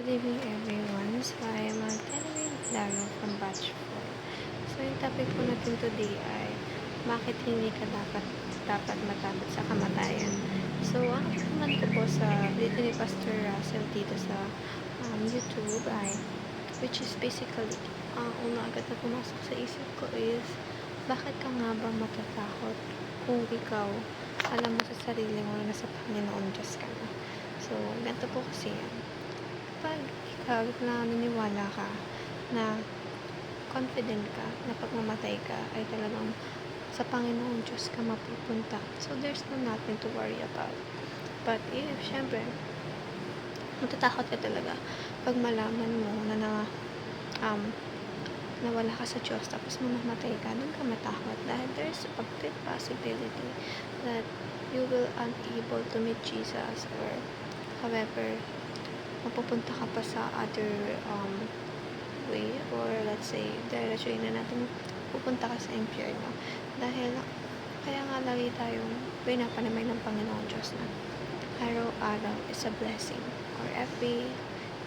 Good evening everyone. So I am Telewin Laro from Batch 4. So yung topic po natin today ay bakit hindi ka dapat matakot sa kamatayan. So ang naman ko po sa video ni Pastor Russell dito sa YouTube ay which is basically ang una agad na pumasok sa isip ko is bakit ka nga ba matatakot kung ikaw alam mo sa sarili mo na sa Panginoon Diyos ka na. So ganito po kasi yan. Pag ikaw naniniwala ka na confident ka na pag mamatay ka ay talagang sa Panginoon Diyos ka mapupunta. So, there's nothing to worry about. But if, syempre, matatakot ka talaga pag malaman mo na nawala ka sa Diyos tapos mamamatay ka, doon ka matakot dahil there's a big possibility that you will unable to meet Jesus or however mapupunta ka pa sa other way or let's say direction na natin pupunta ka sa impyerno dahil kaya nga lagi tayong pinapanamay ng Panginoon Diyos na araw-araw is a blessing or every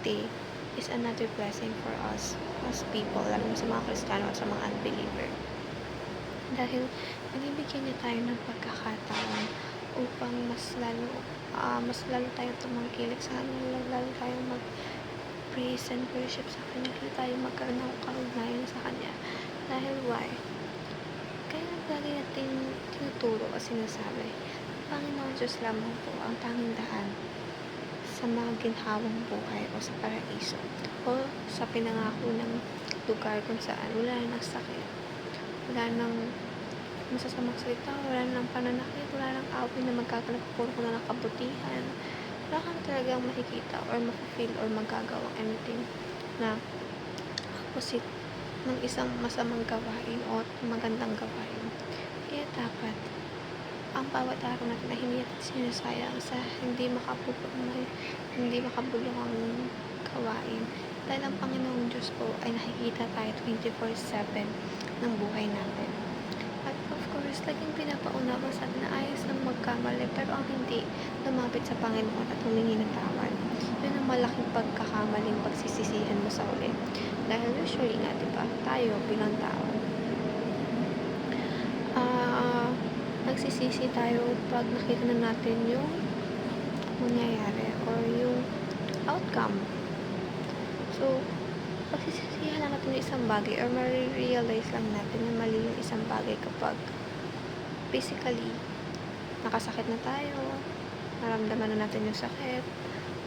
day is another blessing for us as people, lalo sa mga Kristiyano at sa mga unbeliever dahil nagbibigyan niya tayo ng pagkakataon upang mas lalo tayong tumangkilik sa Kanya, lalo tayong mag-praise and worship sa Kanya, lalo tayong magkaroon ng kaugnayan sa Kanya. Dahil why? Kaya lagi natin tinuturo o sinasabi, Panginoon Diyos lamang po ang tanging daan sa mga ginhawang buhay o sa paraiso o sa pinangako ng lugar kung saan wala nang sakit, wala nang masasamang salita, wala nang pananakit, wala nang away na magkakalap, puro ko na ng kabutihan. Wala kang talagang makikita or makifeel or magagawang anything na opposite ng isang masamang gawain o magandang gawain. Kaya dapat ang bawat araw natin na hindi natin sinasayang sa hindi makabuluhang gawain dahil ang Panginoong Diyos po ay nakikita tayo 24/7 ng buhay natin. At of course, laging pinapaunawa sa atin na ayos lang magkamali pero ang hindi lumapit sa Panginoon at humingi ng tawad. Yun ang malaking pagkakamaling pagsisisihan mo sa uli. Dahil usually nga, diba, tayo bilang tao, nagsisisi tayo pag nakita na natin yung mangyayari or yung outcome. So, pagsisisihan lang natin yung isang bagay or ma-realize lang natin na mali yung isang bagay kapag basically nakasakit na tayo, naramdaman na natin yung sakit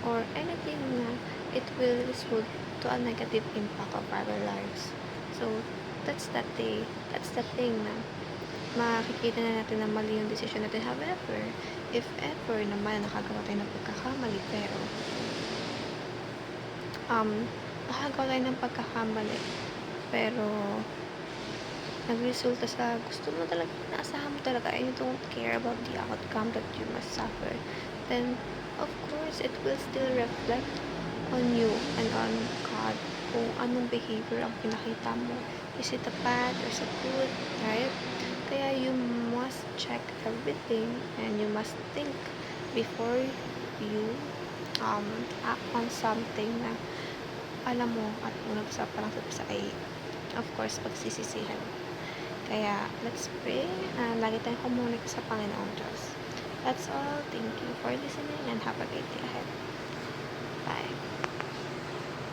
or anything na it will result to a negative impact of our lives. So, that's the thing na makikita na natin na mali yung decision natin. However, if ever naman nakagawa tayo ng pagkakamali pero nakagawa tayo ng pagkakamali pero nagresulta sa gusto mo talaga, naasahan mo talaga and you don't care about the outcome that you must suffer, then of course it will still reflect on you and on God kung anong behavior ang pinakita mo. Is it a bad or is it good, right? Kaya you must check everything and you must think before you act on something na alam mo at unang sa parang sa ay of course pagsisisihan. Kaya let's pray and lagi tayong kumunik sa Panginoong Diyos. That's all. Thank you for listening and have a great day ahead.